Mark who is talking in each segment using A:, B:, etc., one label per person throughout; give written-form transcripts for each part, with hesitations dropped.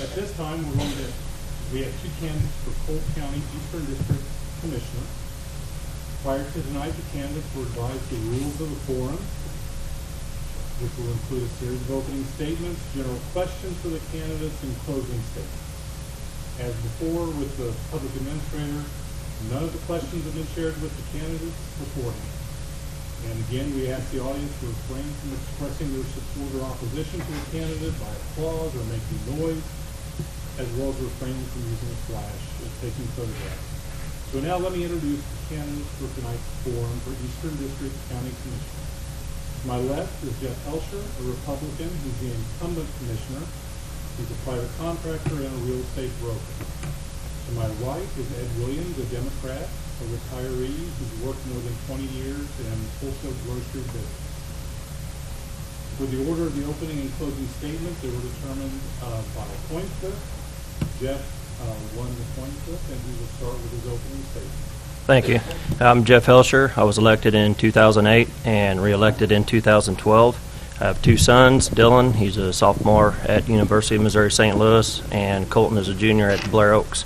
A: At this time, we have two candidates for Cole County Eastern District Commissioner. Prior to tonight, the candidates were advised the rules of the forum, which will include a series of opening statements, general questions for the candidates, and closing statements. As before with the public administrator, none of the questions have been shared with the candidates beforehand. And again, we ask the audience to refrain from expressing their support or opposition to a candidate by applause or making noise, as well as refraining from using a flash or taking photographs. So now let me introduce the candidates for tonight's forum for Eastern District County Commissioner. To my left is Jeff Elsher, a Republican who's the incumbent commissioner. He's a private contractor and a real estate broker. To my right is Ed Williams, a Democrat, a retiree who's worked more than 20 years in wholesale grocery business. For the order of the opening and closing statements, they were determined by a coin flip. Jeff won the coin flip, and he will start with his opening statement.
B: Thank you. I'm Jeff Elsher. I was elected in 2008 and re-elected in 2012. I have two sons, Dylan, he's a sophomore at University of Missouri St. Louis, and Colton is a junior at Blair Oaks.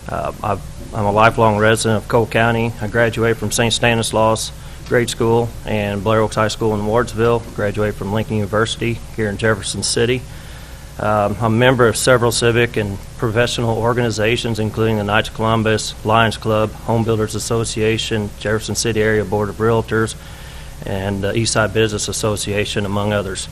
B: I'm a lifelong resident of Cole County. I graduated from St. Stanislaus Grade School and Blair Oaks High School in Wardsville. Graduated from Lincoln University here in Jefferson City. I'm a member of several civic and professional organizations, including the Knights of Columbus, Lions Club, Home Builders Association, Jefferson City Area Board of Realtors, and Eastside Business Association, among others.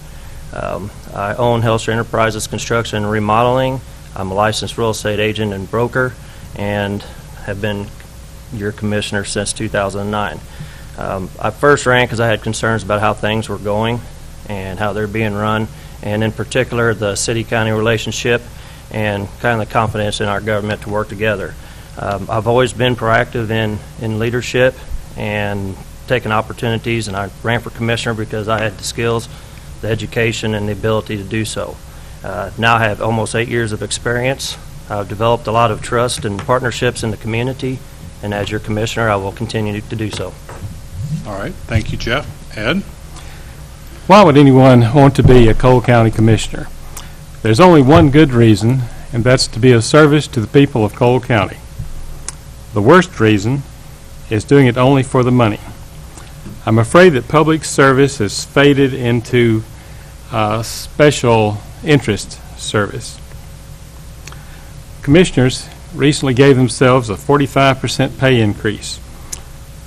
B: I own Helsher Enterprises Construction and Remodeling. I'm a licensed real estate agent and broker, and have been your commissioner since 2009. I first ran because I had concerns about how things were going and how they're being run, and in particular the city-county relationship and kind of the confidence in our government to work together. I've always been proactive in leadership and taking opportunities, and I ran for commissioner because I had the skills, the education, and the ability to do so. Now I have almost 8 years of experience. I've developed a lot of trust and partnerships in the community, and as your commissioner, I will continue to do so.
C: All right. Thank you, Jeff. Ed?
D: Why would anyone want to be a Cole County Commissioner? There's only one good reason, and that's to be of service to the people of Cole County. The worst reason is doing it only for the money. I'm afraid that public service has faded into special interest service. Commissioners recently gave themselves a 45% pay increase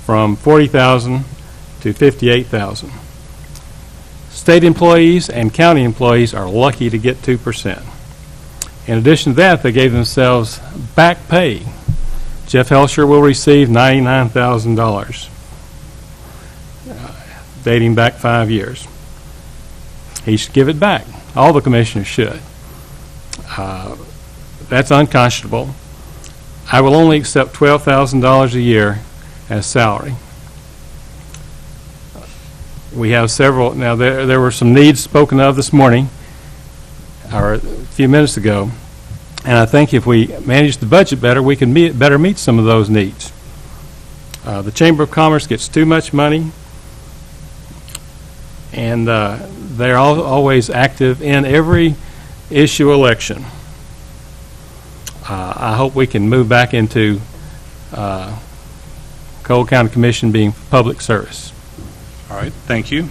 D: from $40,000 to $58,000. State employees and county employees are lucky to get 2%. In addition to that, they gave themselves back pay. Jeff Elsher will receive $99,000, dating back 5 years. He should give it back. All the commissioners should. That's unconscionable. I will only accept $12,000 a year as salary. We have several. Now, there were some needs spoken of this morning, or a few minutes ago, and I think if we manage the budget better, we can better meet some of those needs. The Chamber of Commerce gets too much money, and they're always active in every issue election. I hope we can move back into Cole County Commission being public service.
C: All right. Thank you.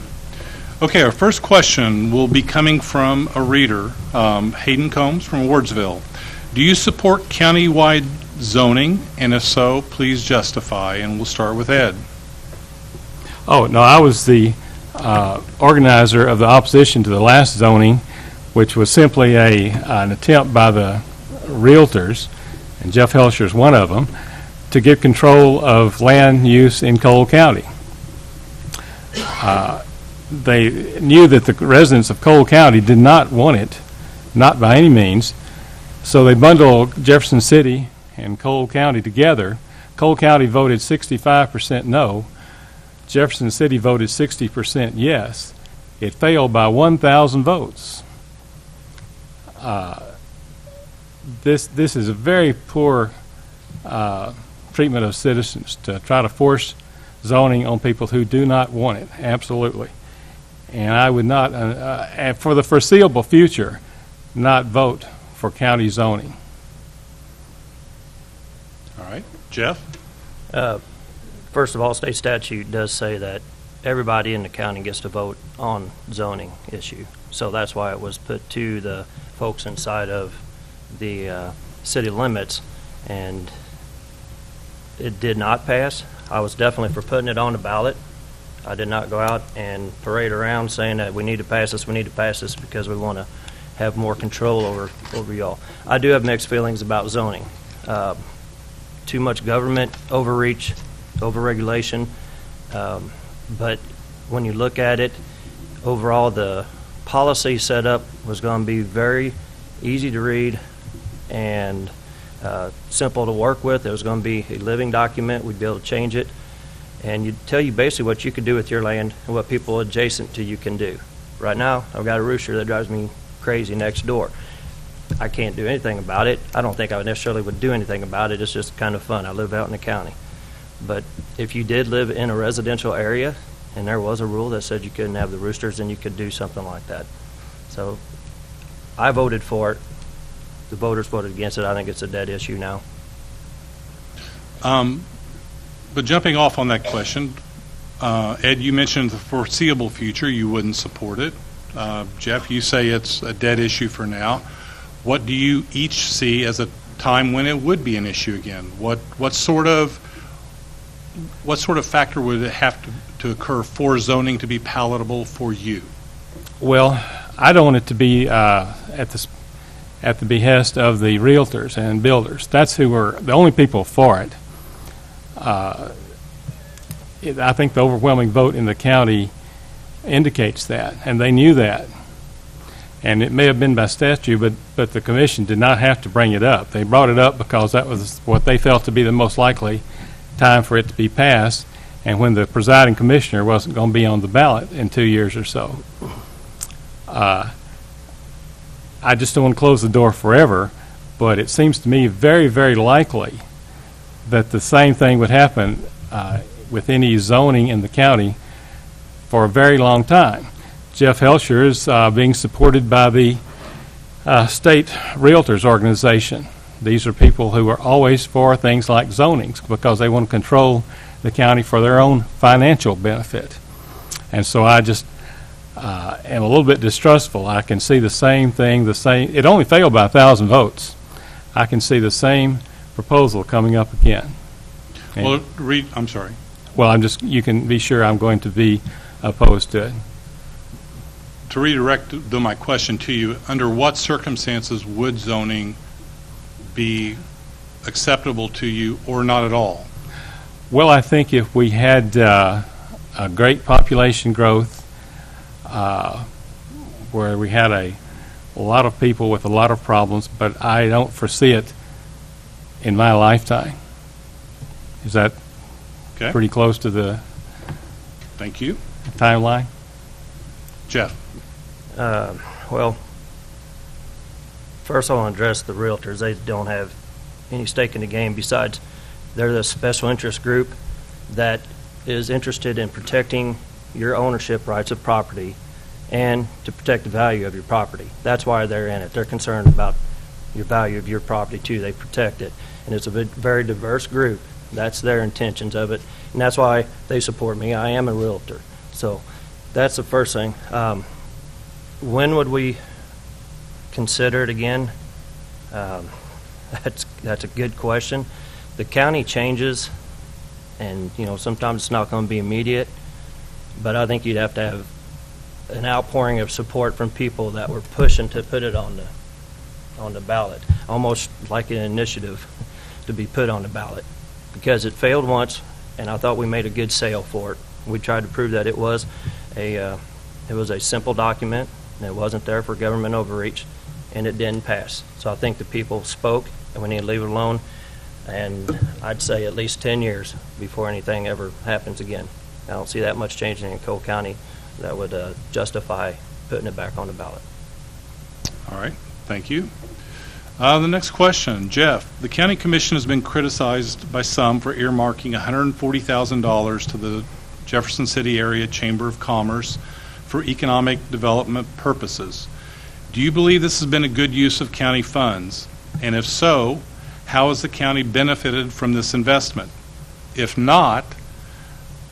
C: Okay, our first question will be coming from a reader, Hayden Combs from Wardsville. Do you support county-wide zoning? And if so, please justify. And we'll start with Ed.
D: Oh, no, I was the organizer of the opposition to the last zoning, which was simply an attempt by the realtors, and Jeff Elsher is one of them, to get control of land use in Cole County. They knew that the residents of Cole County did not want it, not by any means, so they bundled Jefferson City and Cole County together. Cole County voted 65% no. Jefferson City voted 60% yes. It failed by 1,000 votes. This is a very poor treatment of citizens to try to force zoning on people who do not want it, absolutely. And I would not, for the foreseeable future, not vote for county zoning.
C: All right. Jeff?
B: First of all, state statute does say that everybody in the county gets to vote on zoning issue. So that's why it was put to the folks inside of the city limits, and it did not pass. I was definitely for putting it on the ballot. I did not go out and parade around saying that we need to pass this, because we want to have more control over y'all. I do have mixed feelings about zoning. Too much government overreach, overregulation, but when you look at it, overall the policy setup was going to be very easy to read and simple to work with. It was going to be a living document. We'd be able to change it, and you'd tell you basically what you could do with your land and what people adjacent to you can do. Right now, I've got a rooster that drives me crazy next door. I can't do anything about it. I don't think I necessarily would do anything about it. It's just kind of fun. I live out in the county. But if you did live in a residential area and there was a rule that said you couldn't have the roosters, then you could do something like that. So I voted for it. The voters voted against it. I think it's a dead issue now.
C: But jumping off on that question, Ed, you mentioned the foreseeable future you wouldn't support it. Jeff, you say it's a dead issue for now. What do you each see as a time when it would be an issue again? What sort of factor would it have to occur for zoning to be palatable for you?
D: Well, I don't want it to be at the behest of the realtors and builders. That's who are the only people for it. I think the overwhelming vote in the county indicates that, and they knew that. And it may have been by statute, but the commission did not have to bring it up. They brought it up because that was what they felt to be the most likely time for it to be passed, and when the presiding commissioner wasn't going to be on the ballot in 2 years or so. I just don't want to close the door forever, but it seems to me very, very likely that the same thing would happen with any zoning in the county for a very long time. Jeff Helsher is being supported by the state realtors organization. These are people who are always for things like zonings because they want to control the county for their own financial benefit. And so I just am a little bit distrustful. I can see the same thing, it only failed by 1,000 votes. I can see the same proposal coming up again.
C: Well, I'm sorry.
D: Well, you can be sure I'm going to be opposed to it.
C: To redirect my question to you, under what circumstances would zoning be acceptable to you or not at all?
D: Well, I think if we had a great population growth, where we had a lot of people with a lot of problems, but I don't foresee it in my lifetime. Is that
C: okay?
D: Pretty close to the
C: Thank you.
D: timeline?
C: Jeff?
B: Well, first I want to address the realtors. They don't have any stake in the game besides they're the special interest group that is interested in protecting your ownership rights of property and to protect the value of your property. That's why they're in it. They're concerned about your value of your property too. They protect it. And it's a very diverse group. That's their intentions of it. And that's why they support me. I am a realtor. So that's the first thing. When would we consider it again? That's a good question. The county changes, and sometimes it's not going to be immediate, but I think you'd have to have an outpouring of support from people that were pushing to put it on the ballot, almost like an initiative to be put on the ballot, because it failed once, and I thought we made a good sale for it. We tried to prove that it was a simple document, and it wasn't there for government overreach, and it didn't pass. So I think the people spoke, and we need to leave it alone, and I'd say at least 10 years before anything ever happens again. I don't see that much changing in Cole County that would justify putting it back on the ballot.
C: All right, thank you. The next question, Jeff. The County Commission has been criticized by some for earmarking $140,000 to the Jefferson City Area Chamber of Commerce for economic development purposes. Do you believe this has been a good use of county funds? And if so, how has the county benefited from this investment? If not,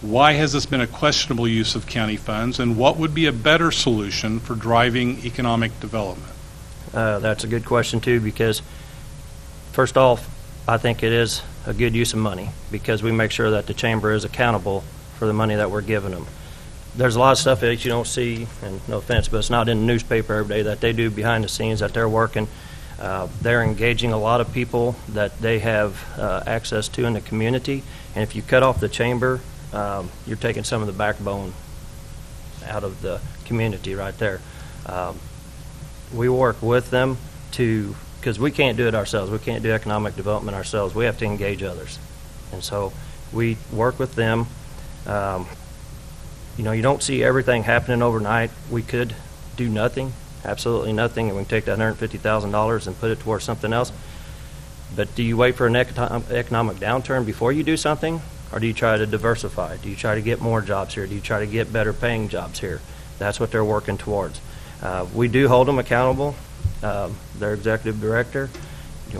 C: why has this been a questionable use of county funds, and what would be a better solution for driving economic development?
B: That's a good question, too, because first off, I think it is a good use of money because we make sure that the chamber is accountable for the money that we're giving them. There's a lot of stuff that you don't see, and no offense, but it's not in the newspaper every day that they do behind the scenes, that they're working. They're engaging a lot of people that they have access to in the community, and if you cut off the chamber, you're taking some of the backbone out of the community right there. We work with them because we can't do it ourselves. We can't do economic development ourselves. We have to engage others. And so we work with them. You don't see everything happening overnight. We could do nothing, absolutely nothing, and we can take that $150,000 and put it towards something else. But do you wait for an economic downturn before you do something? Or do you try to diversify? Do you try to get more jobs here? Do you try to get better paying jobs here? That's what they're working towards. We do hold them accountable. Their executive director,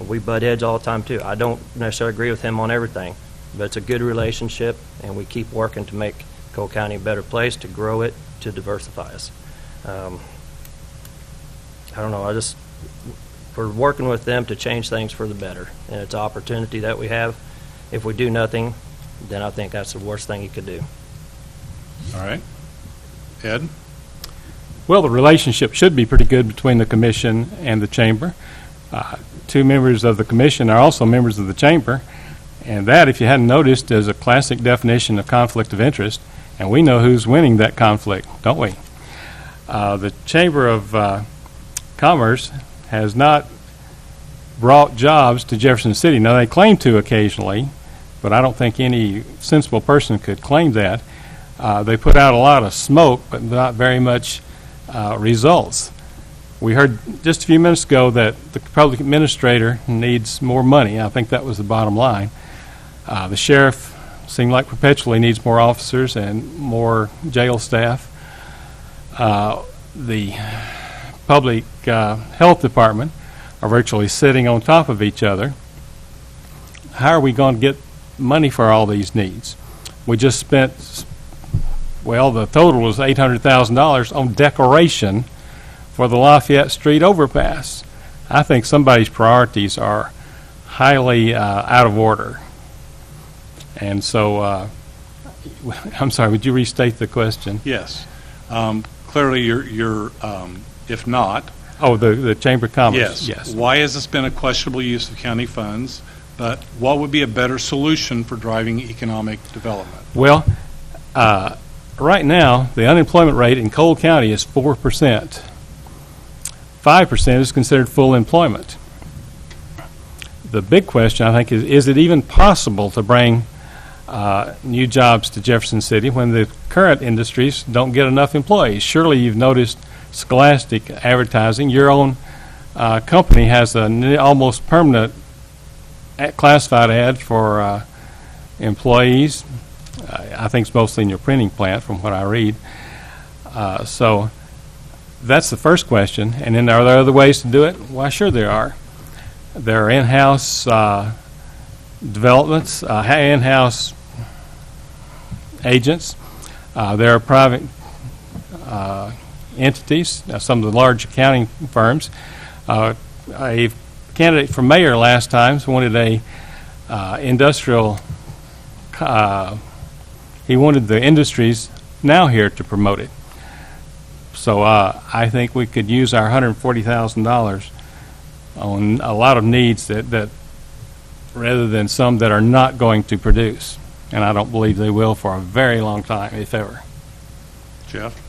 B: we butt heads all the time too. I don't necessarily agree with him on everything, but it's a good relationship, and we keep working to make Cole County a better place, to grow it, to diversify us. I don't know, we're working with them to change things for the better, and it's an opportunity that we have. If we do nothing, then I think that's the worst thing you could do.
C: All right. Ed?
D: Well, the relationship should be pretty good between the commission and the chamber. Two members of the commission are also members of the chamber, and that, if you hadn't noticed, is a classic definition of conflict of interest, and we know who's winning that conflict, don't we? The Chamber of Commerce has not brought jobs to Jefferson City. Now, they claim to occasionally, but I don't think any sensible person could claim that. They put out a lot of smoke, but not very much results. We heard just a few minutes ago that the public administrator needs more money. I think that was the bottom line. The sheriff seemed like perpetually needs more officers and more jail staff. The public health department are virtually sitting on top of each other. How are we going to get money for all these needs? We just spent, well, the total was $800,000 on decoration for the Lafayette Street overpass. I think somebody's priorities are highly out of order. And so, I'm sorry, would you restate the question?
C: Yes. Clearly, you're if not.
D: Oh, the Chamber of Commerce.
C: Yes. Why has this been a questionable use of county funds? But what would be a better solution for driving economic development?
D: Well, right now, the unemployment rate in Cole County is 4%. 5% is considered full employment. The big question, I think, is it even possible to bring new jobs to Jefferson City when the current industries don't get enough employees? Surely you've noticed Scholastic Advertising. Your own company has an almost permanent classified ad for employees. I think it's mostly in your printing plant from what I read. So that's the first question. And then are there other ways to do it? Why, sure there are. There are in-house developments, in-house agents. There are private entities, some of the large accounting firms. A candidate for mayor last time wanted a industrial, he wanted the industries now here to promote it. So I think we could use our $140,000 on a lot of needs that rather than some that are not going to produce. And I don't believe they will for a very long time, if ever.
C: Jeff?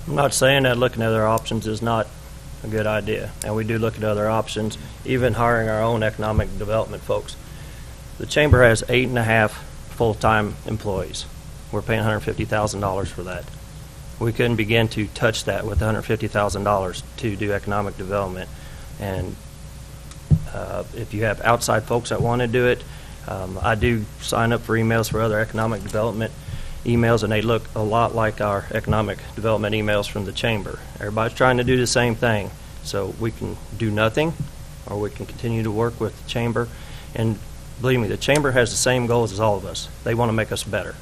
B: I'm not saying that looking at other options is not a good idea, and we do look at other options, even hiring our own economic development folks. The Chamber has 8.5 full-time employees. We're paying $150,000 for that. We couldn't begin to touch that with $150,000 to do economic development. And if you have outside folks that want to do it, I do sign up for emails for other economic development emails, and they look a lot like our economic development emails from the chamber. Everybody's trying to do the same thing. So we can do nothing, or we can continue to work with the chamber. And believe me, the chamber has the same goals as all of us. They want to make us better.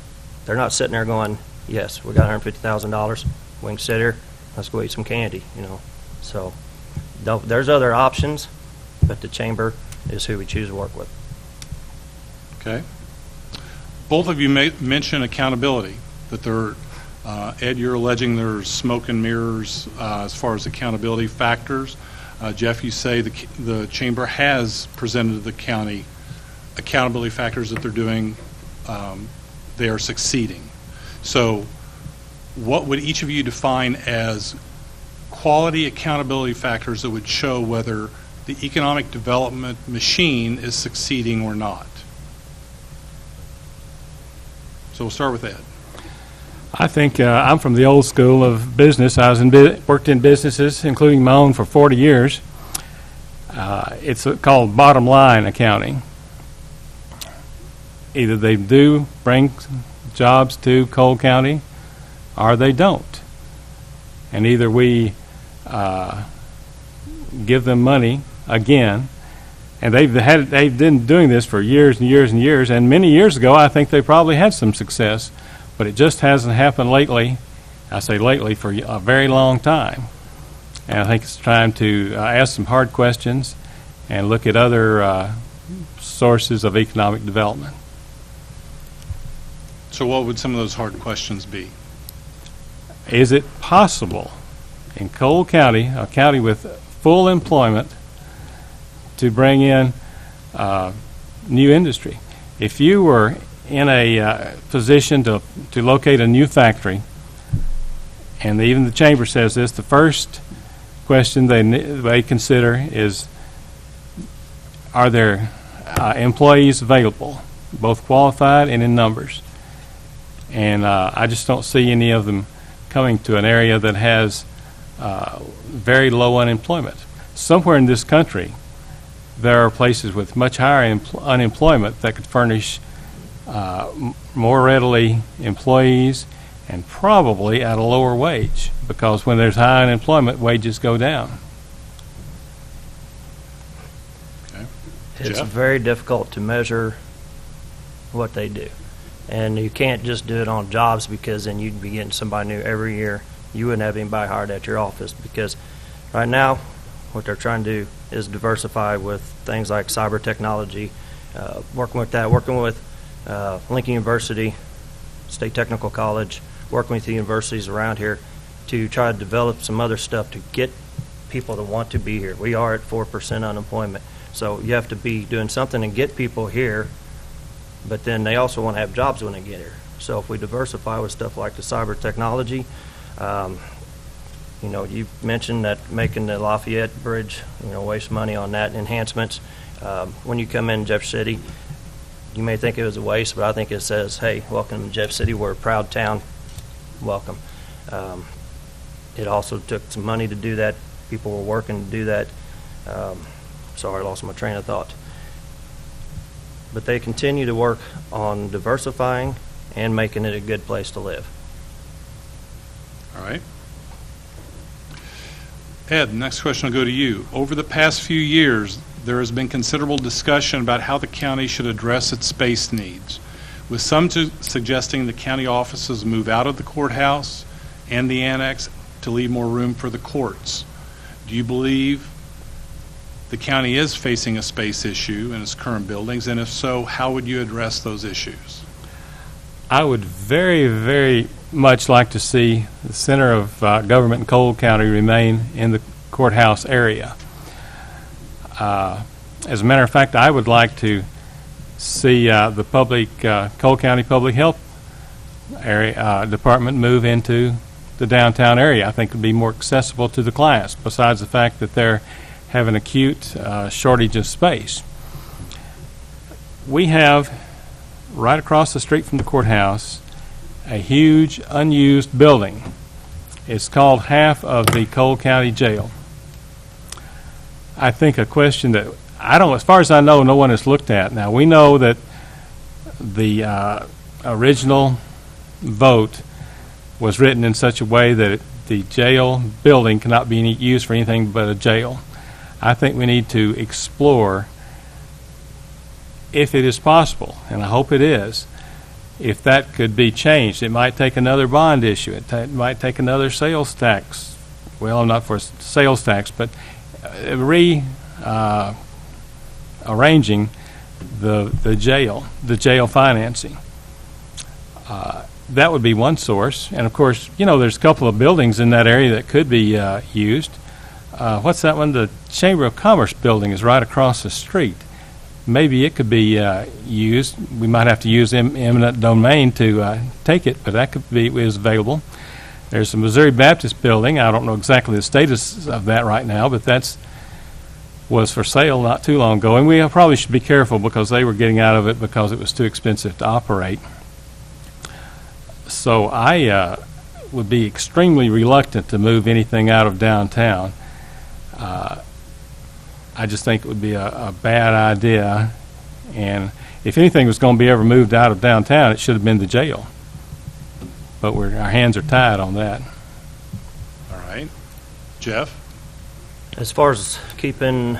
B: They're not sitting there going, yes, we got $150,000. We can sit here, let's go eat some candy, you know. So there's other options, but the chamber is who we choose to work with.
C: Okay. Both of you mention accountability, that there, Ed, you're alleging there's smoke and mirrors as far as accountability factors. Jeff, you say the chamber has presented to the county accountability factors that they're doing, they are succeeding. So what would each of you define as quality accountability factors that would show whether the economic development machine is succeeding or not? So we'll start with Ed.
D: I think I'm from the old school of business. I was worked in businesses, including my own, for 40 years. It's called bottom line accounting. Either they do bring jobs to Cole County, or they don't. And either we give them money again, and they've been doing this for years and years and years. And many years ago, I think they probably had some success. But it just hasn't happened lately. I say lately, for a very long time. And I think it's time to ask some hard questions and look at other sources of economic development.
C: So what would some of those hard questions be?
D: Is it possible in Cole County, a county with full employment, to bring in new industry? If you were in a position to locate a new factory, and even the chamber says this, the first question they consider is, are there employees available, both qualified and in numbers? And I just don't see any of them coming to an area that has very low unemployment. Somewhere in this country, there are places with much higher unemployment that could furnish more readily employees, and probably at a lower wage, because when there's high unemployment, wages go down.
C: Okay.
B: It's
C: Jeff?
B: very difficult to measure what they do. And you can't just do it on jobs, because then you'd be getting somebody new every year. You wouldn't have anybody hired at your office, because right now what they're trying to do is diversify with things like cyber technology, working with Lincoln University, State Technical College, working with the universities around here to try to develop some other stuff to get people to want to be here. We are at 4% unemployment, so you have to be doing something to get people here, but then they also want to have jobs when they get here. So if we diversify with stuff like the cyber technology, you know, you mentioned that making the Lafayette Bridge, you know, waste money on that, enhancements. When you come in Jeff City, you may think it was a waste, but I think it says, hey, welcome to Jeff City. We're a proud town. Welcome. It also took some money to do that. People were working to do that. Sorry, I lost my train of thought. But they continue to work on diversifying and making it a good place to live.
C: All right. Ed, next question will go to you. Over the past few years, there has been considerable discussion about how the county should address its space needs, with some suggesting the county offices move out of the courthouse and the annex to leave more room for the courts. Do you believe the county is facing a space issue in its current buildings, and if so, how would you address those issues?
D: I would very, very much like to see the center of government in Cole County remain in the courthouse area. As a matter of fact, I would like to see the Cole County Public Health area department move into the downtown area. I think it would be more accessible to the class, besides the fact that they're having acute shortage of space. We have, right across the street from the courthouse, a huge unused building. It's called half of the Cole County Jail. I think a question that as far as I know, no one has looked at. Now, we know that the original vote was written in such a way that the jail building cannot be used for anything but a jail. I think we need to explore, if it is possible, and I hope it is, if that could be changed. It might take another bond issue. It might take another sales tax. Well, I'm not for sales tax, but arranging the jail financing. That would be one source. And of course, there's a couple of buildings in that area that could be used. What's that one? The Chamber of Commerce building is right across the street. Maybe it could be used. We might have to use eminent domain to take it, but that is available. There's the Missouri Baptist building. I don't know exactly the status of that right now, but was for sale not too long ago, and we probably should be careful because they were getting out of it because it was too expensive to operate. So I would be extremely reluctant to move anything out of downtown. I just think it would be a bad idea, and if anything was going to be ever moved out of downtown, it should have been the jail. But our hands are tied on that.
C: All right. Jeff?
B: As far as keeping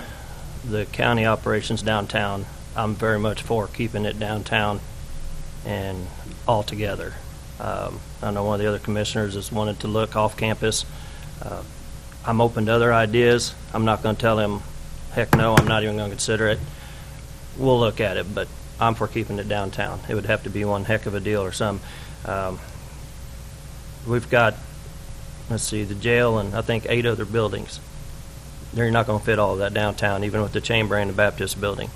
B: the county operations downtown, I'm very much for keeping it downtown and all together. I know one of the other commissioners has wanted to look off campus. I'm open to other ideas. I'm not going to tell him, heck no, I'm not even going to consider it. We'll look at it, but I'm for keeping it downtown. It would have to be one heck of a deal or some. We've got, the jail and I think 8 other buildings. They're not going to fit all of that downtown, even with the Chamber and the Baptist building.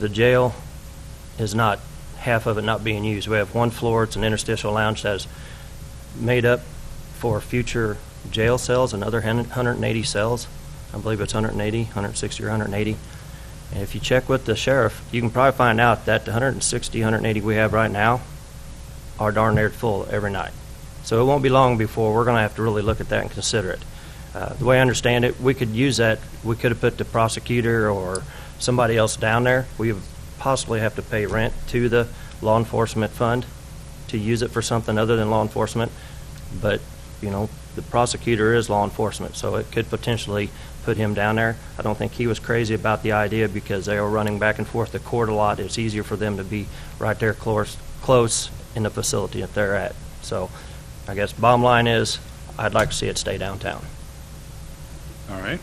B: The jail is not, half of it not being used. We have one floor, it's an interstitial lounge that is made up for future jail cells, another 180 cells. I believe it's 180, 160 or 180. And if you check with the sheriff, you can probably find out that the 160, 180 we have right now are darn near full every night. So it won't be long before we're going to have to really look at that and consider it. The way I understand it, we could use that. We could have put the prosecutor or somebody else down there. We would possibly have to pay rent to the law enforcement fund to use it for something other than law enforcement. But, the prosecutor is law enforcement, so it could potentially put him down there. I don't think he was crazy about the idea because they were running back and forth to court a lot. It's easier for them to be right there close in the facility that they're at. So I guess bottom line is I'd like to see it stay downtown.
C: All right.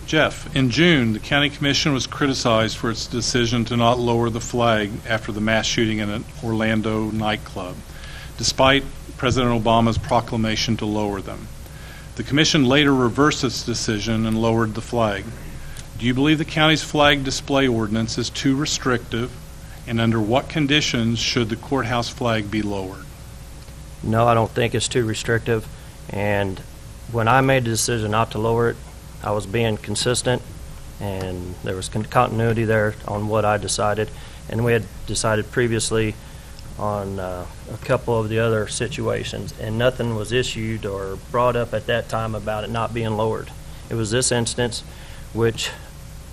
C: Jeff, in June, the County Commission was criticized for its decision to not lower the flag after the mass shooting in an Orlando nightclub, despite President Obama's proclamation to lower them. The Commission later reversed its decision and lowered the flag. Do you believe the county's flag display ordinance is too restrictive, and under what conditions should the courthouse flag be lowered?
B: No, I don't think it's too restrictive. And when I made the decision not to lower it, I was being consistent, and there was continuity there on what I decided. And we had decided previously on a couple of the other situations, and nothing was issued or brought up at that time about it not being lowered. It was this instance, which,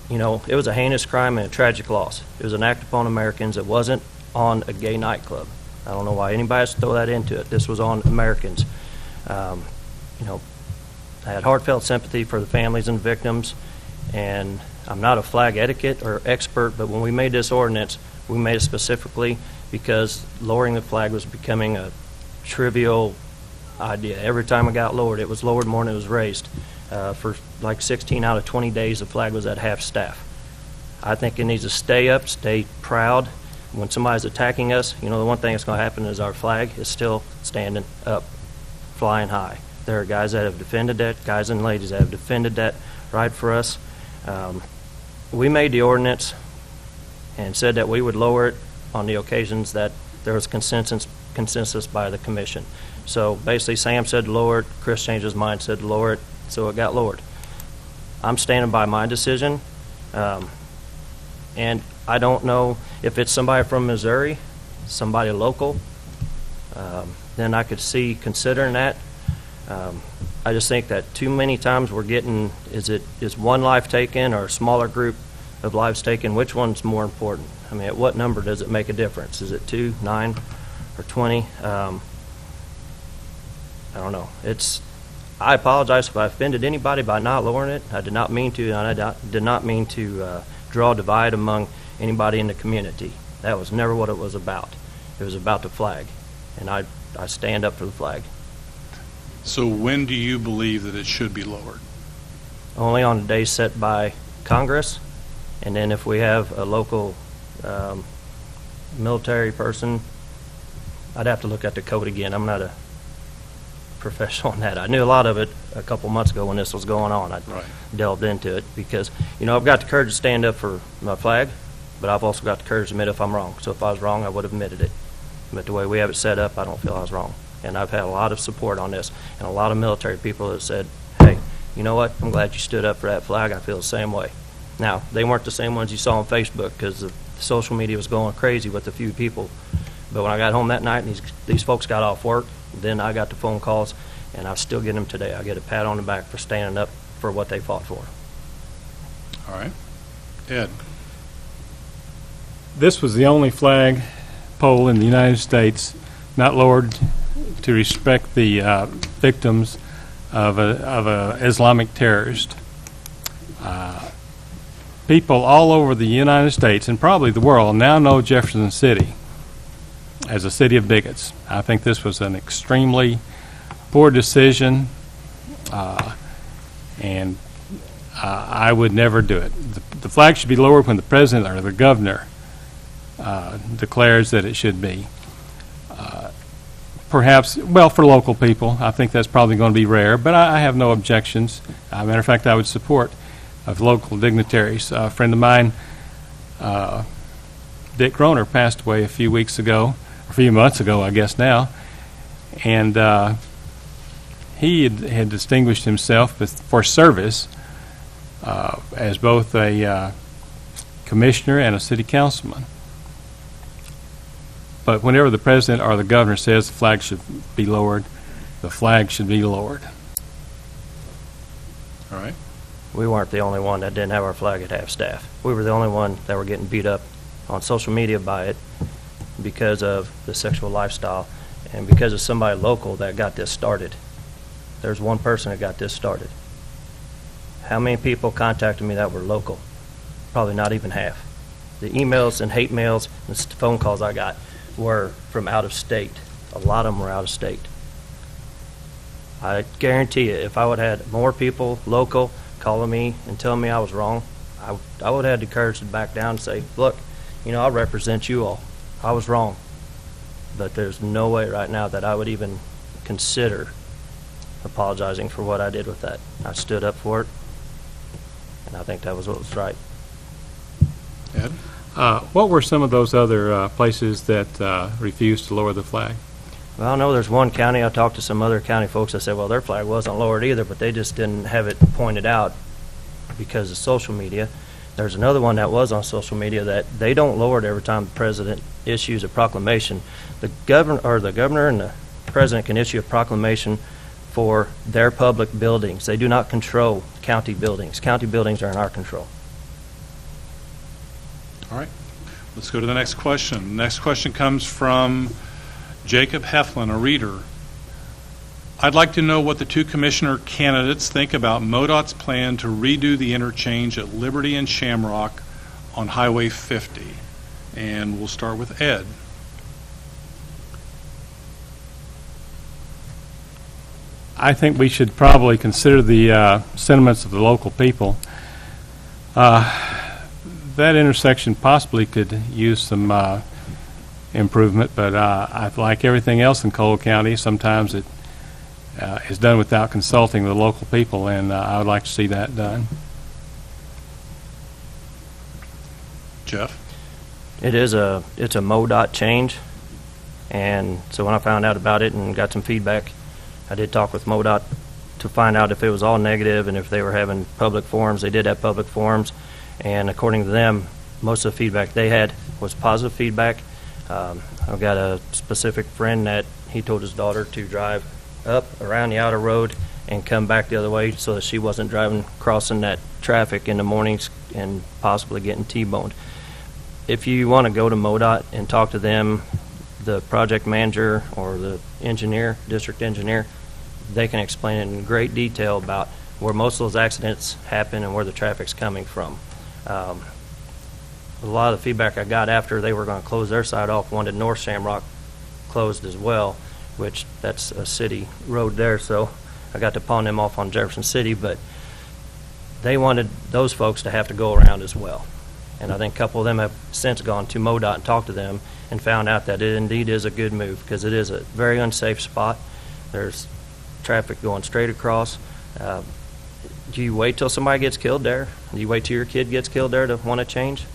B: it was a heinous crime and a tragic loss. It was an act upon Americans. It wasn't on a gay nightclub. I don't know why anybody has to throw that into it. This was on Americans. I had heartfelt sympathy for the families and victims, and I'm not a flag etiquette or expert, but when we made this ordinance, we made it specifically because lowering the flag was becoming a trivial idea. Every time it got lowered, it was lowered more than it was raised. For like 16 out of 20 days, the flag was at half staff. I think it needs to stay up, stay proud. When somebody's attacking us, the one thing that's going to happen is our flag is still standing up, flying high. There are guys that have defended that, guys and ladies that have defended that right for us. We made the ordinance and said that we would lower it on the occasions that there was consensus by the commission. So basically Sam said to lower it, Chris changed his mind, said to lower it, so it got lowered. I'm standing by my decision, and I don't know if it's somebody from Missouri, somebody local, then I could see considering that. I just think that too many times we're getting, is one life taken or a smaller group of lives taken, which one's more important? I mean, at what number does it make a difference? Is it 2, 9, or 20? I don't know. I apologize if I offended anybody by not lowering it. I did not mean to, and I did not mean to draw a divide among anybody in the community. That was never what it was about. It was about the flag, and I stand up for the flag.
C: So when do you believe that it should be lowered?
B: Only on the day set by Congress, and then if we have a local military person, I'd have to look at the code again. I'm not a professional on that. I knew a lot of it a couple months ago when this was going on. I
C: Right.
B: delved into it because, I've got the courage to stand up for my flag, but I've also got the courage to admit if I'm wrong. So if I was wrong, I would have admitted it. But the way we have it set up, I don't feel I was wrong. And I've had a lot of support on this, and a lot of military people that said, hey, you know what, I'm glad you stood up for that flag. I feel the same way. Now, they weren't the same ones you saw on Facebook because the social media was going crazy with a few people. But when I got home that night and these folks got off work, then I got the phone calls, and I still get them today. I get a pat on the back for standing up for what they fought for.
C: All right. Ed?
D: This was the only flag pole in the United States not lowered to respect the victims of a Islamic terrorist. People all over the United States and probably the world now know Jefferson City as a city of bigots. I think this was an extremely poor decision, and I would never do it. The flag should be lowered when the president or the governor declares that it should be. Perhaps, for local people, I think that's probably going to be rare, but I have no objections. Matter of fact, I would support of local dignitaries. A friend of mine, Dick Groner, passed away a few months ago, I guess now, and he had distinguished himself for service as both a commissioner and a city councilman. But whenever the president or the governor says the flag should be lowered, the flag should be lowered.
C: All right.
B: We weren't the only one that didn't have our flag at half-staff. We were the only one that were getting beat up on social media by it because of the sexual lifestyle and because of somebody local that got this started. There's one person that got this started. How many people contacted me that were local? Probably not even half. The emails and hate mails and phone calls I got were from out of state. A lot of them were out of state. I guarantee you, if I would have had more people local calling me and telling me I was wrong, I would have had the courage to back down and say, look, I represent you all. I was wrong. But there's no way right now that I would even consider apologizing for what I did with that. I stood up for it, and I think that was what was right.
C: Ed?
D: What were some of those other places that refused to lower the flag?
B: Well, I know there's one county. I talked to some other county folks that said, well, their flag wasn't lowered either, but they just didn't have it pointed out because of social media. There's another one that was on social media that they don't lower it every time the president issues a proclamation. The governor and the president can issue a proclamation for their public buildings. They do not control county buildings. County buildings are in our control.
C: All right. Let's go to the next question. The next question comes from Jacob Heflin, a reader. I'd like to know what the two commissioner candidates think about MoDOT's plan to redo the interchange at Liberty and Shamrock on Highway 50. And we'll start with Ed.
D: I think we should probably consider the sentiments of the local people. That intersection possibly could use some improvement, but like everything else in Cole County, sometimes it is done without consulting the local people, and I would like to see that done.
C: Jeff?
B: It's a MoDOT change, and so when I found out about it and got some feedback, I did talk with MoDOT to find out if it was all negative and if they were having public forums. They did have public forums, and according to them, most of the feedback they had was positive feedback. I've got a specific friend that he told his daughter to drive up around the outer road and come back the other way so that she wasn't crossing that traffic in the mornings and possibly getting T-boned. If you want to go to MoDOT and talk to them, the project manager or the engineer, district engineer, they can explain it in great detail about where most of those accidents happen and where the traffic's coming from. A lot of the feedback I got after they were going to close their side off wanted North Shamrock closed as well, which that's a city road there, so I got to pawn them off on Jefferson City, but they wanted those folks to have to go around as well. And I think a couple of them have since gone to MoDOT and talked to them and found out that it indeed is a good move, because it is a very unsafe spot. There's traffic going straight across. Do you wait till somebody gets killed there? Do you wait till your kid gets killed there to want to change?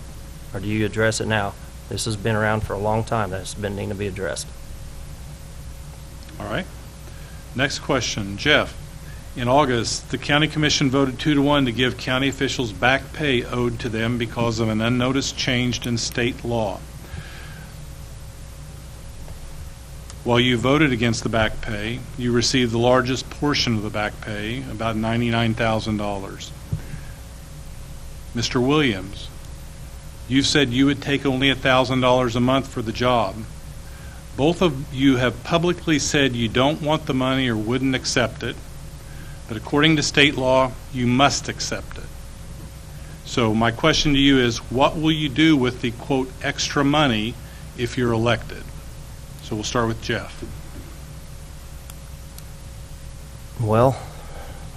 B: Or do you address it now? This has been around for a long time. That's been needing to be addressed.
C: All right. Next question. Jeff, in August, the county commission voted 2-1 to give county officials back pay owed to them because of an unnoticed change in state law. While you voted against the back pay, you received the largest portion of the back pay, about $99,000. Mr. Williams, you said you would take only $1,000 a month for the job. Both of you have publicly said you don't want the money or wouldn't accept it, but according to state law, you must accept it. So my question to you is, what will you do with the, quote, extra money if you're elected? So we'll start with Jeff.
B: Well,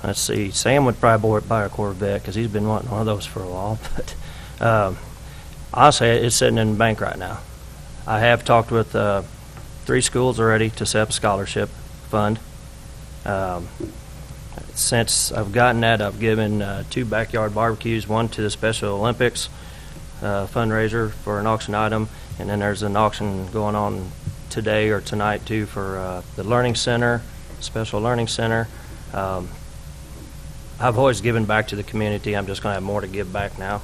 B: let's see. Sam would probably buy a Corvette because he's been wanting one of those for a while. But honestly, it's sitting in the bank right now. I have talked with 3 schools already to set up a scholarship fund. Since I've gotten that, I've given 2 backyard barbecues, one to the Special Olympics fundraiser for an auction item, and then there's an auction going on today or tonight too for the Learning Center, Special Learning Center. I've always given back to the community. I'm just going to have more to give back now,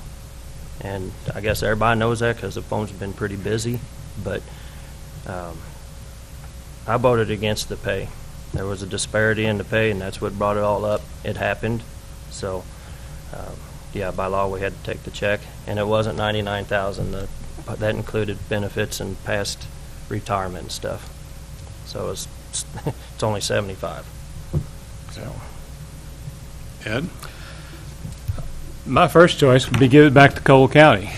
B: and I guess everybody knows that because the phone's been pretty busy. But I voted against the pay. There was a disparity in the pay, and that's what brought it all up. It happened, so yeah, by law we had to take the check, and it wasn't $99,000. That included benefits and past retirement and stuff. So it's only $75,000. So.
C: Ed?
D: My first choice would be give it back to Cole County.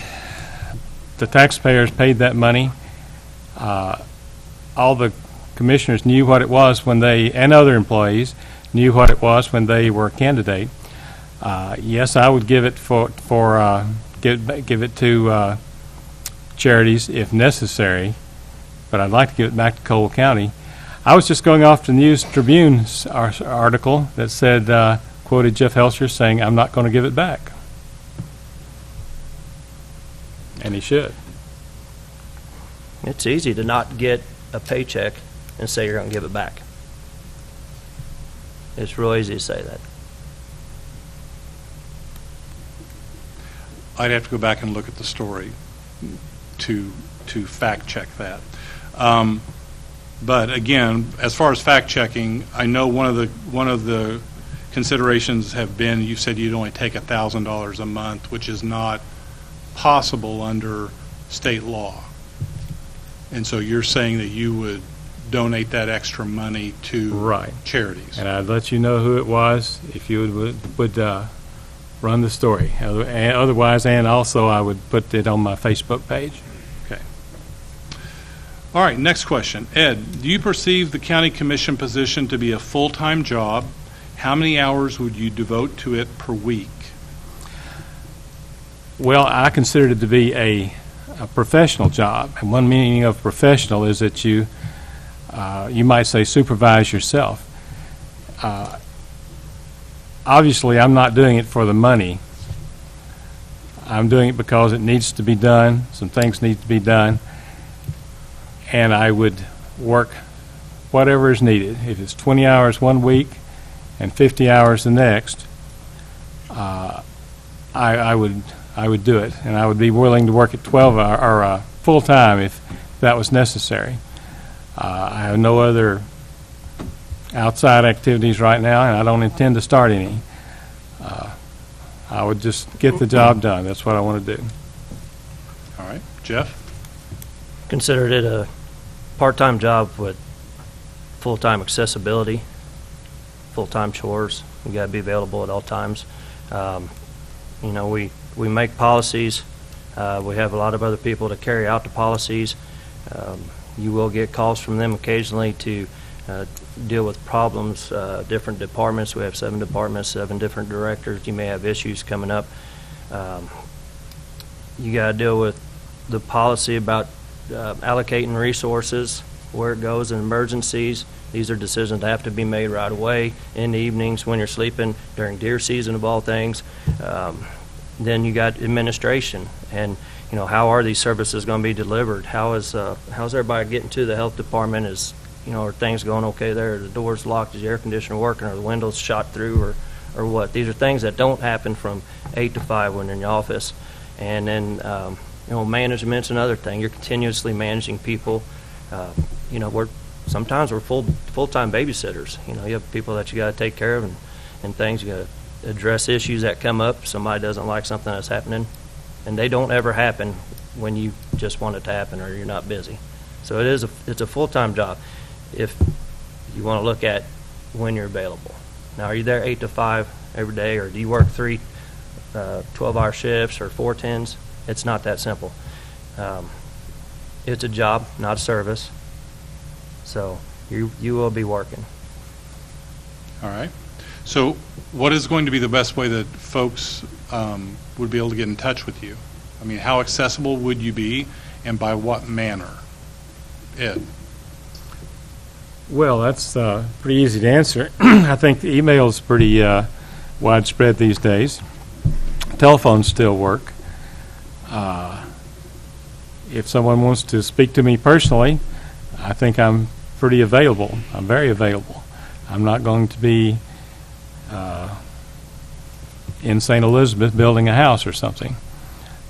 D: The taxpayers paid that money. All the commissioners knew what it was when they, and other employees, knew what it was when they were a candidate. Yes, I would give it give it to charities if necessary, but I'd like to give it back to Cole County. I was just going off the News Tribune's article that said, quoted Jeff Helsher saying, "I'm not going to give it back." And he should.
B: It's easy to not get a paycheck and say you're going to give it back. It's real easy to say that.
C: I'd have to go back and look at the story to fact check that. But again, as far as fact checking, I know one of the considerations have been, you said you'd only take $1,000 a month, which is not possible under state law. And so you're saying that you would donate that extra money to charities.
D: And I'd let you know who it was if you would run the story. Otherwise, and also I would put it on my Facebook page.
C: Okay. All right, next question. Ed, do you perceive the county commission position to be a full-time job? How many hours would you devote to it per week?
D: Well, I consider it to be a professional job. And one meaning of professional is that you might say supervise yourself. Obviously, I'm not doing it for the money. I'm doing it because it needs to be done. Some things need to be done. And I would work whatever is needed. If it's 20 hours one week and 50 hours the next, I would do it. And I would be willing to work at 12 or full time if that was necessary. I have no other outside activities right now, and I don't intend to start any. I would just get the job done. That's what I want to do.
C: All right. Jeff?
B: Considered it a part-time job with full-time accessibility, full-time chores. We got to be available at all times. You know, we make policies. We have a lot of other people to carry out the policies. You will get calls from them occasionally to deal with problems, different departments. We have 7 departments, 7 different directors. You may have issues coming up. You got to deal with the policy about allocating resources, where it goes in emergencies. These are decisions that have to be made right away, in the evenings, when you're sleeping, during deer season of all things. Then you got administration, and you know, how are these services going to be delivered? How's everybody getting to the health department? Is, you know, are things going okay there? Are the doors locked? Is the air conditioner working? Are the windows shot through, or what? These are things that don't happen from 8 to 5 when you're in the office. And then you know, management's another thing. You're continuously managing people. You know, sometimes we're full-time babysitters. You know, you have people that you got to take care of and things. You got to address issues that come up. Somebody doesn't like something that's happening, and they don't ever happen when you just want it to happen or you're not busy. So it's a full-time job if you want to look at when you're available. Now, are you there 8 to 5 every day, or do you work 3 12-hour shifts or 4 10s? It's not that simple. It's a job, not a service. So you will be working.
C: All right. So what is going to be the best way that folks would be able to get in touch with you? I mean, how accessible would you be, and by what manner? Ed?
D: Well, that's pretty easy to answer. I think the email is pretty widespread these days. Telephones still work. If someone wants to speak to me personally, I think I'm pretty available. I'm very available. I'm not going to be in St. Elizabeth building a house or something.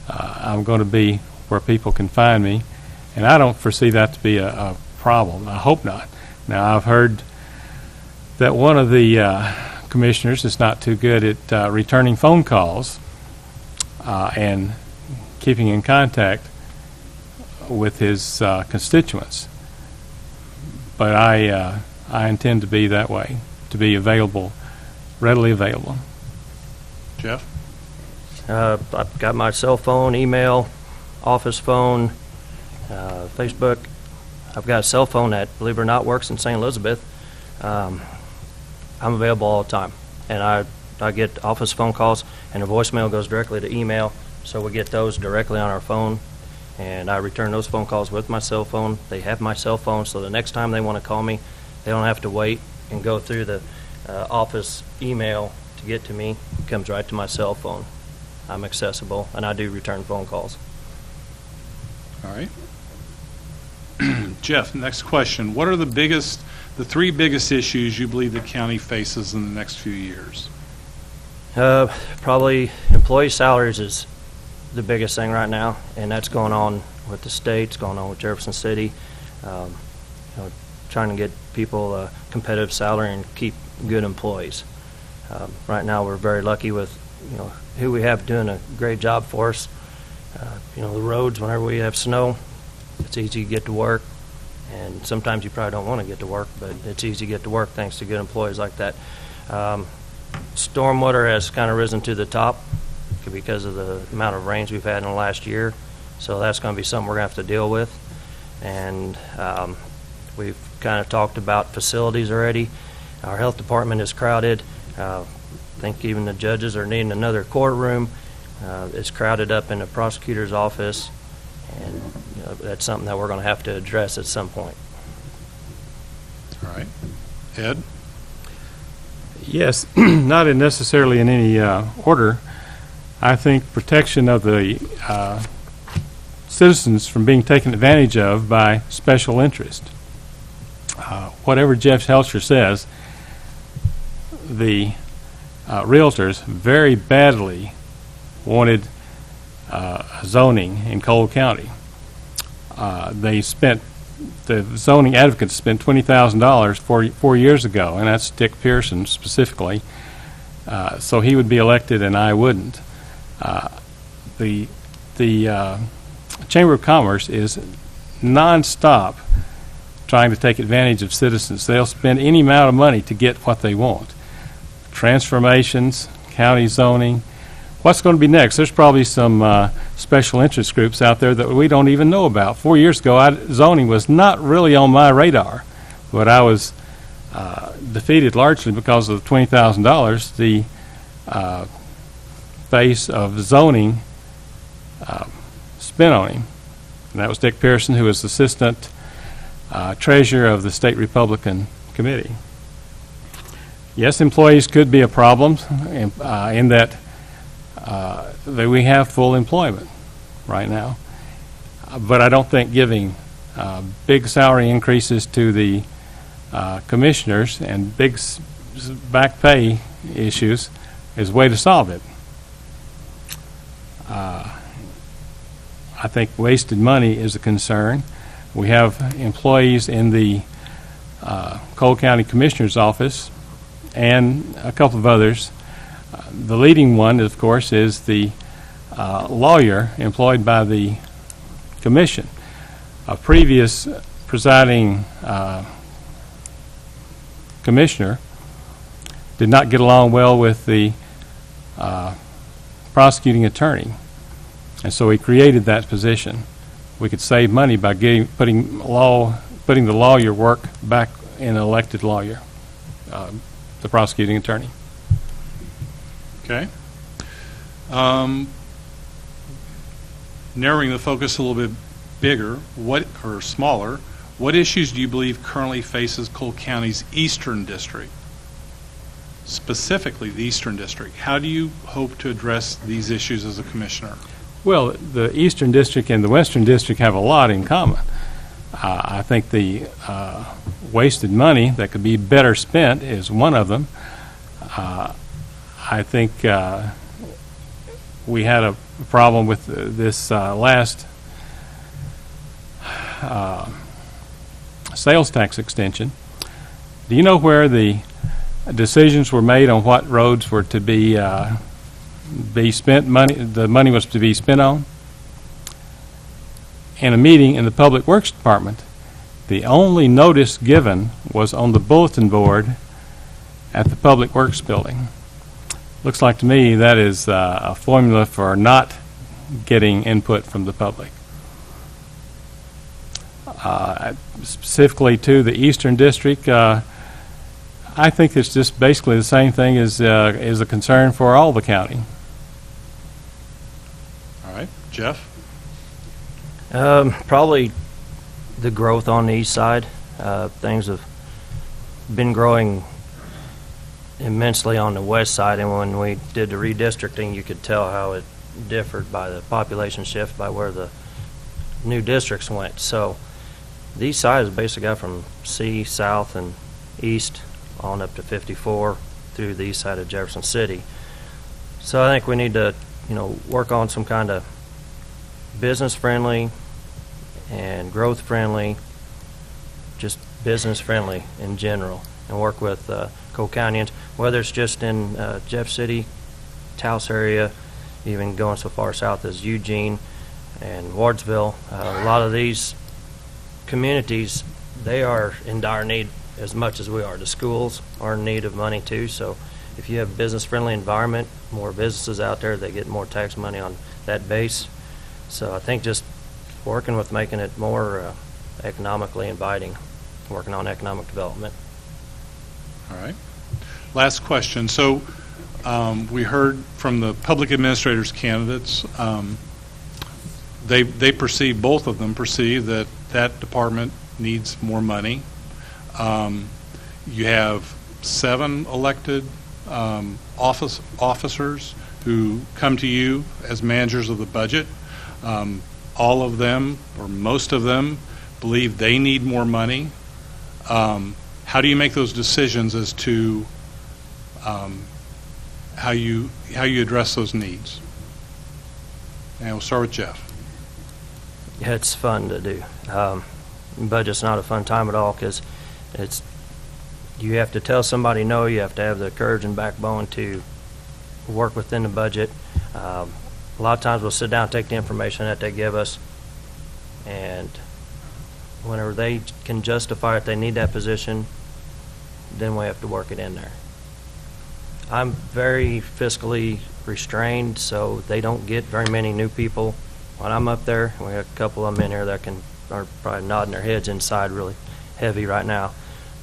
D: I'm going to be where people can find me, and I don't foresee that to be a problem. I hope not. Now, I've heard that one of the commissioners is not too good at returning phone calls and keeping in contact with his constituents. But I intend to be that way, to be available, readily available.
C: Jeff?
B: I've got my cell phone, email, office phone, Facebook. I've got a cell phone that, believe it or not, works in St. Elizabeth. I'm available all the time, and I get office phone calls, and the voicemail goes directly to email, so we get those directly on our phone, and I return those phone calls with my cell phone. They have my cell phone, so the next time they want to call me, they don't have to wait and go through the office email to get to me. It comes right to my cell phone. I'm accessible, and I do return phone calls.
C: All right. Jeff, next question. What are the 3 biggest issues you believe the county faces in the next few years?
B: Probably employee salaries is the biggest thing right now, and that's going on with the state, it's going on with Jefferson City. You know, trying to get people a competitive salary and keep good employees. Right now, we're very lucky with, you know, who we have doing a great job for us. You know, the roads, whenever we have snow, it's easy to get to work, and sometimes you probably don't want to get to work, but it's easy to get to work thanks to good employees like that. Stormwater has kind of risen to the top because of the amount of rains we've had in the last year, so that's going to be something we're going to have to deal with. And we've kind of talked about facilities already. Our health department is crowded. I think even the judges are needing another courtroom. It's crowded up in the prosecutor's office, and you know, that's something that we're going to have to address at some point.
C: All right. Ed?
D: Yes, not necessarily in any order. I think protection of the citizens from being taken advantage of by special interest. Whatever Jeff Helcher says, the realtors very badly wanted zoning in Cole County. The zoning advocates spent $20,000 4 years ago, and that's Dick Pearson specifically, So he would be elected and I wouldn't. The Chamber of Commerce is nonstop trying to take advantage of citizens. They'll spend any amount of money to get what they want. Transformations, county zoning. What's going to be next? There's probably some special interest groups out there that we don't even know about. 4 years ago, zoning was not really on my radar, but I was defeated largely because of the $20,000 the face of zoning spent on him. And that was Dick Pearson, who was assistant treasurer of the State Republican Committee. Yes, employees could be a problem in that we have full employment right now. But I don't think giving big salary increases to the commissioners and big back pay issues is a way to solve it. I think wasted money is a concern. We have employees in the Cole County Commissioner's office and a couple of others. The leading one, of course, is the lawyer employed by the commission. A previous presiding commissioner did not get along well with the prosecuting attorney, and so he created that position. We could save money by putting the lawyer work back in an elected lawyer, the prosecuting attorney.
C: Okay. Narrowing the focus a little bit bigger, or smaller, what issues do you believe currently faces Cole County's Eastern District? Specifically, the Eastern District. How do you hope to address these issues as a commissioner?
D: Well, the Eastern District and the Western District have a lot in common. I think the wasted money that could be better spent is one of them. I think we had a problem with this last sales tax extension. Do you know where the decisions were made on what roads were to be spent? The money was to be spent on? In a meeting in the Public Works Department, the only notice given was on the bulletin board at the Public Works building. Looks like to me that is a formula for not getting input from the public. Specifically to the Eastern District, I think it's just basically the same thing as is a concern for all the county.
C: All right. Jeff?
B: Probably the growth on the east side. Things have been growing immensely on the west side, and when we did the redistricting, you could tell how it differed by the population shift by where the new districts went. So the east side is basically got from C, south, and east on up to 54 through the east side of Jefferson City. So I think we need to, work on some kind of business-friendly and growth-friendly, just business-friendly in general, and work with Cole Countyans, whether it's just in Jeff City, Taos area, even going so far south as Eugene and Wardsville. A lot of these communities, they are in dire need as much as we are. The schools are in need of money too, so if you have a business-friendly environment, more businesses out there, they get more tax money on that base. So I think just working with making it more economically inviting, working on economic development.
C: All right. Last question. So we heard from the public administrators candidates, they perceive, both of them perceive that department needs more money. You have 7 elected officers who come to you as managers of the budget. All of them, or most of them, believe they need more money. How do you make those decisions as to how you address those needs? And we'll start with Jeff.
B: Yeah, it's fun to do. Budget's not a fun time at all because you have to tell somebody no. You have to have the courage and backbone to work within the budget. A lot of times we'll sit down and take the information that they give us, and whenever they can justify if they need that position, then we have to work it in there. I'm very fiscally restrained, so they don't get very many new people when I'm up there. We have a couple of them in here that are probably nodding their heads inside really heavy right now,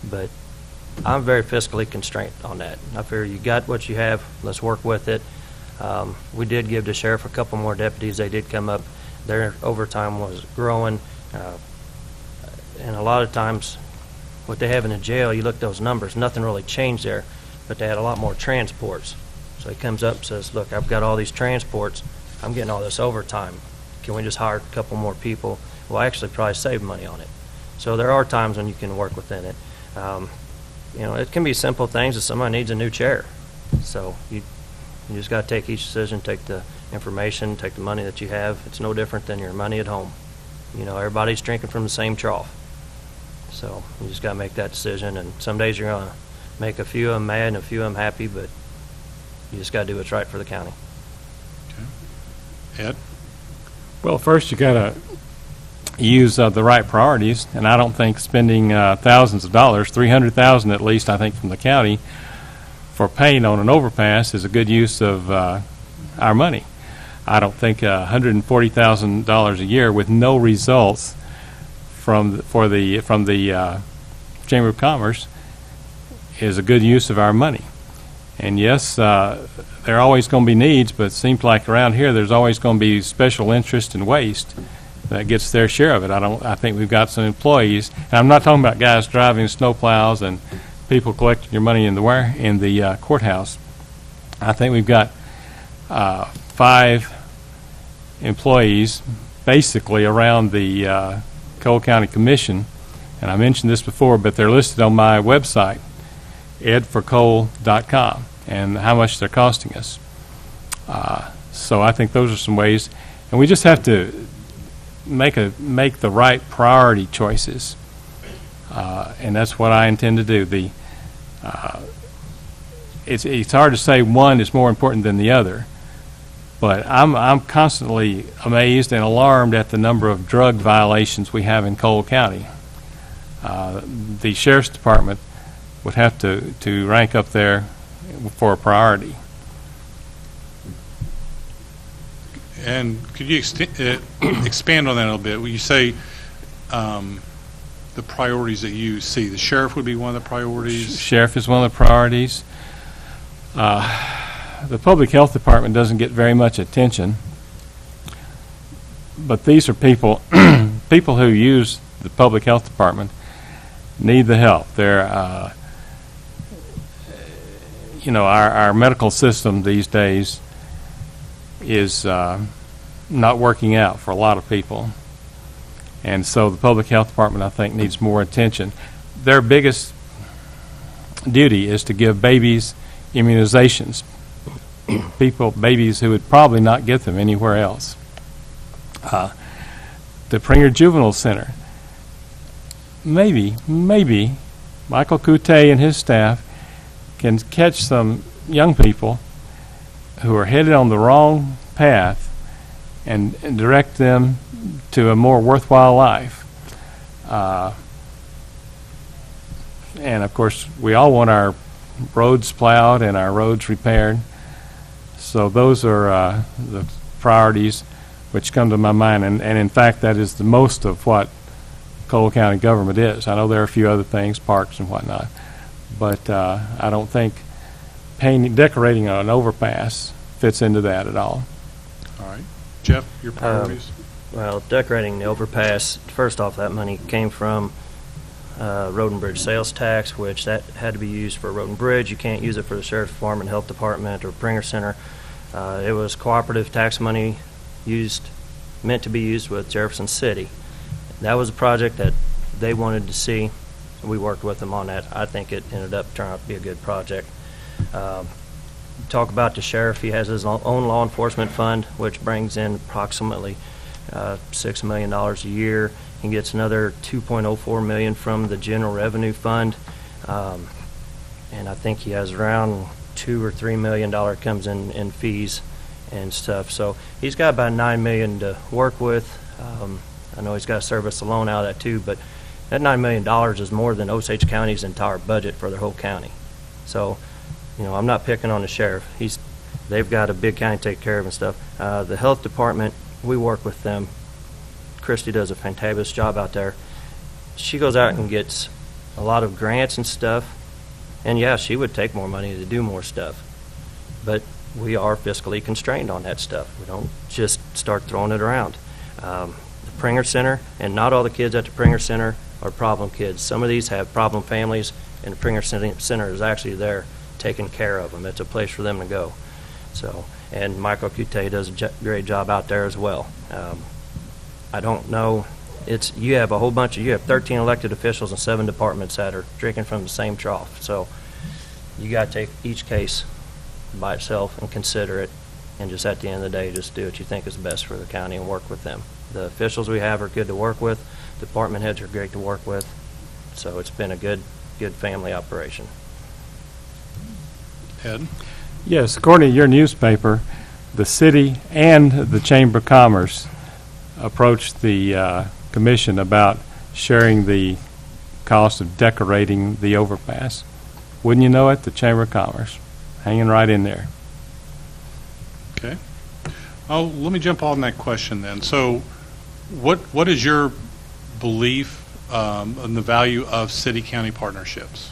B: but I'm very fiscally constrained on that. I figure you got what you have, let's work with it. We did give the sheriff a couple more deputies. They did come up. Their overtime was growing, and a lot of times what they have in the jail, you look at those numbers, nothing really changed there, but they had a lot more transports. So he comes up and says, look, I've got all these transports, I'm getting all this overtime. Can we just hire a couple more people? Well, actually probably save money on it. So there are times when you can work within it. You know, it can be simple things. If somebody needs a new chair, so you just got to take each decision, take the information, take the money that you have. It's no different than your money at home. You know, everybody's drinking from the same trough. So you just got to make that decision, and some days you're going to make a few of them mad and a few of them happy, but you just got to do what's right for the county.
C: Ed?
D: Well, first you got to use the right priorities, and I don't think spending thousands of dollars, $300,000 at least, I think, from the county for paint on an overpass is a good use of our money. I don't think $140,000 a year with no results from the Chamber of Commerce is a good use of our money. And yes, there are always going to be needs, but it seems like around here there's always going to be special interest and waste that gets their share of it. I think we've got some employees, and I'm not talking about guys driving snowplows and people collecting your money in the courthouse. I think we've got 5 employees basically around the Cole County Commission, and I mentioned this before, but they're listed on my website, edforcole.com, and how much they're costing us. So I think those are some ways, and we just have to make the right priority choices, and that's what I intend to do. It's hard to say one is more important than the other, but I'm constantly amazed and alarmed at the number of drug violations we have in Cole County. The Sheriff's Department would have to rank up there for a priority.
C: And could you expand on that a little bit? When you say the priorities that you see, the sheriff would be one of the priorities?
D: Sheriff is one of the priorities. The Public Health Department doesn't get very much attention, but these are people who use the Public Health Department need the help. They're you know, our medical system these days is not working out for a lot of people, and so the Public Health Department, I think, needs more attention. Their biggest duty is to give babies immunizations, babies who would probably not get them anywhere else. The Pringer Juvenile Center, maybe Michael Coute and his staff can catch some young people who are headed on the wrong path and direct them to a more worthwhile life. And of course, we all want our roads plowed and our roads repaired. So those are the priorities which come to my mind, and in fact that is the most of what Cole County government is. I know there are a few other things, parks and whatnot, but I don't think decorating an overpass fits into that at all.
C: All right. Jeff, your priorities?
B: Well, decorating the overpass, first off, that money came from road and bridge sales tax, which that had to be used for road and bridge. You can't use it for the Sheriff's Department, Health Department, or Pringer Center. It was cooperative tax money meant to be used with Jefferson City. That was a project that they wanted to see. We worked with them on that. I think it ended up turning out to be a good project. Talk about the sheriff. He has his own law enforcement fund, which brings in approximately $6 million a year. He gets another $2.04 million from the general revenue fund, and I think he has around $2 or $3 million comes in fees and stuff. So he's got about $9 million to work with. I know he's got to service a loan out of that too, but that $9 million is more than Osage County's entire budget for their whole county. So, I'm not picking on the sheriff. They've got a big county to take care of and stuff. The health department, we work with them. Christy does a fantabulous job out there. She goes out and gets a lot of grants and stuff, and yeah, she would take more money to do more stuff. But we are fiscally constrained on that stuff. We don't just start throwing it around. The Pringer Center, and not all the kids at the Pringer Center are problem kids. Some of these have problem families, and the Pringer Center is actually there taking care of them. It's a place for them to go. So, and Michael Cute does a great job out there as well. I don't know. You have 13 elected officials and 7 departments that are drinking from the same trough. So you got to take each case by itself and consider it, and just at the end of the day, just do what you think is best for the county and work with them. The officials we have are good to work with. Department heads are great to work with. So it's been a good family operation.
C: Ed?
D: Yes, according to your newspaper, the city and the Chamber of Commerce approached the commission about sharing the cost of decorating the overpass. Wouldn't you know it, the Chamber of Commerce, hanging right in there.
C: Okay. Let me jump on that question then. So what is your belief in the value of city-county partnerships?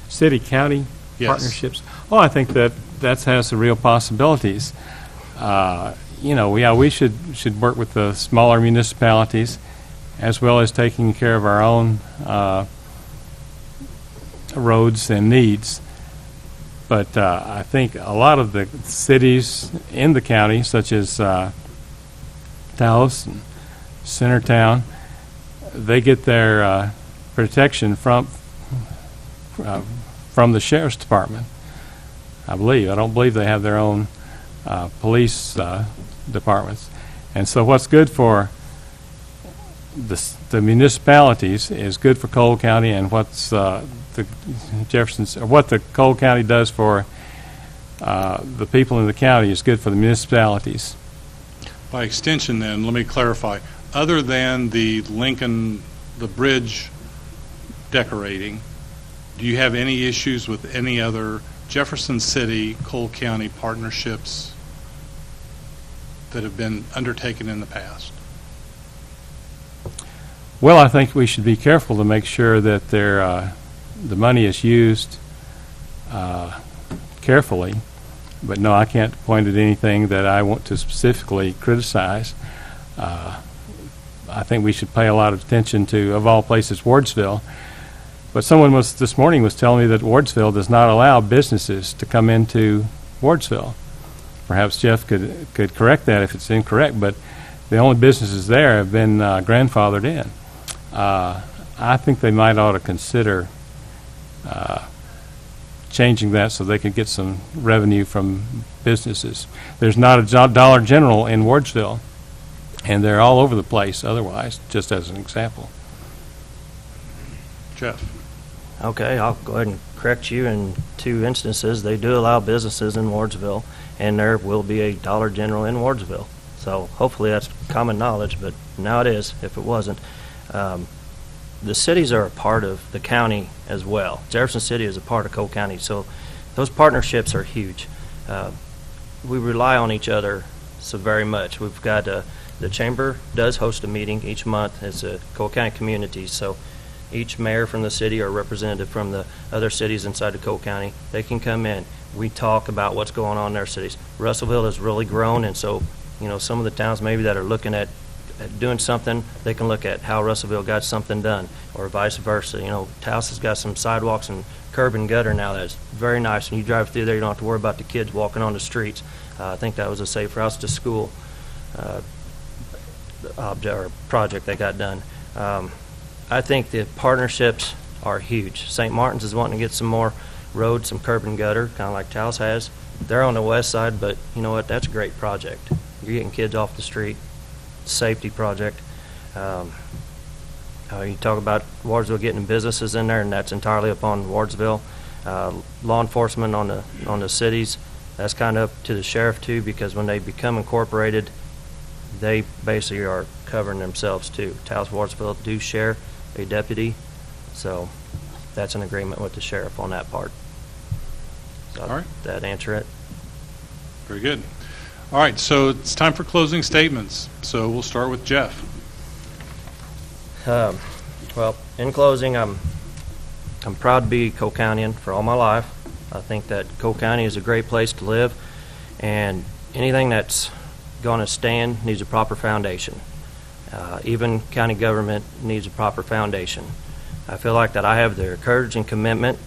D: City-county
C: Yes.
D: partnerships? Oh, I think that has some real possibilities. We should work with the smaller municipalities as well as taking care of our own roads and needs. But I think a lot of the cities in the county, such as Taos and Centertown, they get their protection from the sheriff's department, I believe. I don't believe they have their own police departments. And so what's good for the municipalities is good for Cole County, and what's the Jefferson's, or what the Cole County does for the people in the county is good for the municipalities.
C: By extension then, let me clarify. Other than the bridge decorating, do you have any issues with any other Jefferson City, Cole County partnerships that have been undertaken in the past?
D: Well, I think we should be careful to make sure that the money is used carefully. But no, I can't point at anything that I want to specifically criticize. I think we should pay a lot of attention to, of all places, Wardsville. But someone this morning was telling me that Wardsville does not allow businesses to come into Wardsville. Perhaps Jeff could correct that if it's incorrect, but the only businesses there have been grandfathered in. I think they might ought to consider changing that so they could get some revenue from businesses. There's not a Dollar General in Wardsville, and they're all over the place otherwise, just as an example.
C: Jeff?
B: Okay, I'll go ahead and correct you. In 2 instances, they do allow businesses in Wardsville, and there will be a Dollar General in Wardsville. So hopefully that's common knowledge, but now it is, if it wasn't. The cities are a part of the county as well. Jefferson City is a part of Cole County, so those partnerships are huge. We rely on each other so very much. We've got the Chamber does host a meeting each month. It's a Cole County community, so each mayor from the city or representative from the other cities inside the Cole County, they can come in. We talk about what's going on in their cities. Russellville has really grown, and so some of the towns maybe that are looking at doing something, they can look at how Russellville got something done, or vice versa. Taos has got some sidewalks and curb and gutter now that's very nice. When you drive through there, you don't have to worry about the kids walking on the streets. I think that was a Safe Routes to School project that got done. I think the partnerships are huge. St. Martin's is wanting to get some more roads, some curb and gutter, kind of like Taos has. They're on the west side, but you know what? That's a great project. You're getting kids off the street. Safety project. You talk about Wardsville getting businesses in there, and that's entirely upon Wardsville. Law enforcement on the cities, that's kind of up to the sheriff too, because when they become incorporated, they basically are covering themselves too. Taos Wardsville do share a deputy, so that's an agreement with the sheriff on that part. So
C: All right.
B: That answer it?
C: Very good. All right, so it's time for closing statements. So we'll start with Jeff.
B: Well, in closing, I'm proud to be Cole Countyan for all my life. I think that Cole County is a great place to live, and anything that's going to stand needs a proper foundation. Even county government needs a proper foundation. I feel like that I have the courage and commitment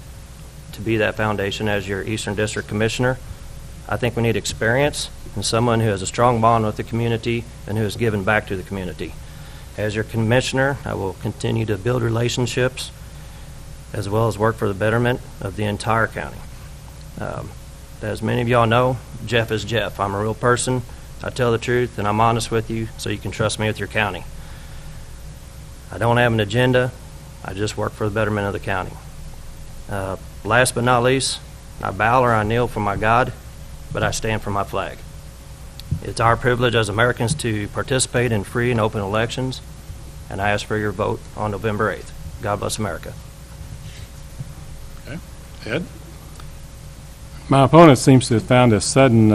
B: to be that foundation as your Eastern District Commissioner. I think we need experience and someone who has a strong bond with the community and who has given back to the community. As your commissioner, I will continue to build relationships as well as work for the betterment of the entire county. As many of y'all know, Jeff is Jeff. I'm a real person. I tell the truth and I'm honest with you, so you can trust me with your county. I don't have an agenda. I just work for the betterment of the county. Last but not least, I bow or I kneel for my God, but I stand for my flag. It's our privilege as Americans to participate in free and open elections, and I ask for your vote on November 8th. God bless America.
C: Okay. Ed?
D: My opponent seems to have found a sudden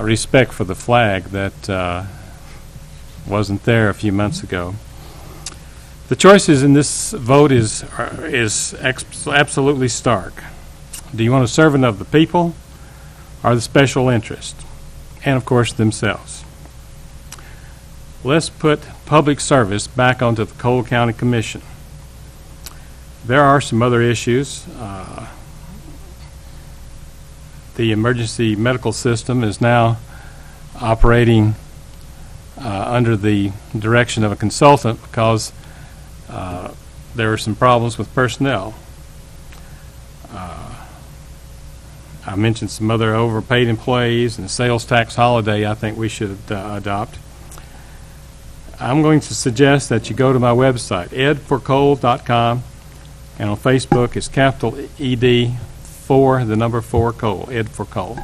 D: respect for the flag that wasn't there a few months ago. The choices in this vote is absolutely stark. Do you want a servant of the people or the special interest? And, of course, themselves. Let's put public service back onto the Cole County Commission. There are some other issues. The emergency medical system is now operating under the direction of a consultant because there are some problems with personnel. I mentioned some other overpaid employees and sales tax holiday I think we should adopt. I'm going to suggest that you go to my website, edforcole.com, and on Facebook it's capital ED for the number 4 Cole, Ed for Cole.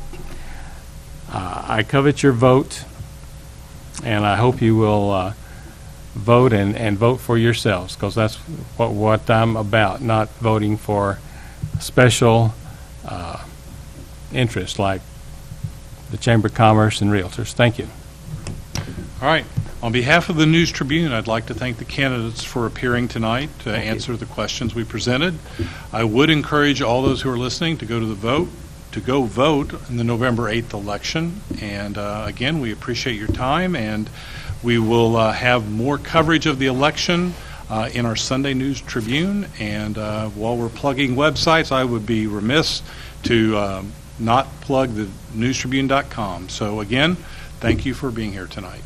D: I covet your vote, and I hope you will vote and vote for yourselves, because that's what I'm about, not voting for special interests like the Chamber of Commerce and realtors. Thank you.
C: All right. On behalf of the News Tribune, I'd like to thank the candidates for appearing tonight to answer the questions we presented. I would encourage all those who are listening to go vote in the November 8th election. And again, we appreciate your time, and we will have more coverage of the election in our Sunday News Tribune. And while we're plugging websites, I would be remiss to not plug the newstribune.com. So again, thank you for being here tonight.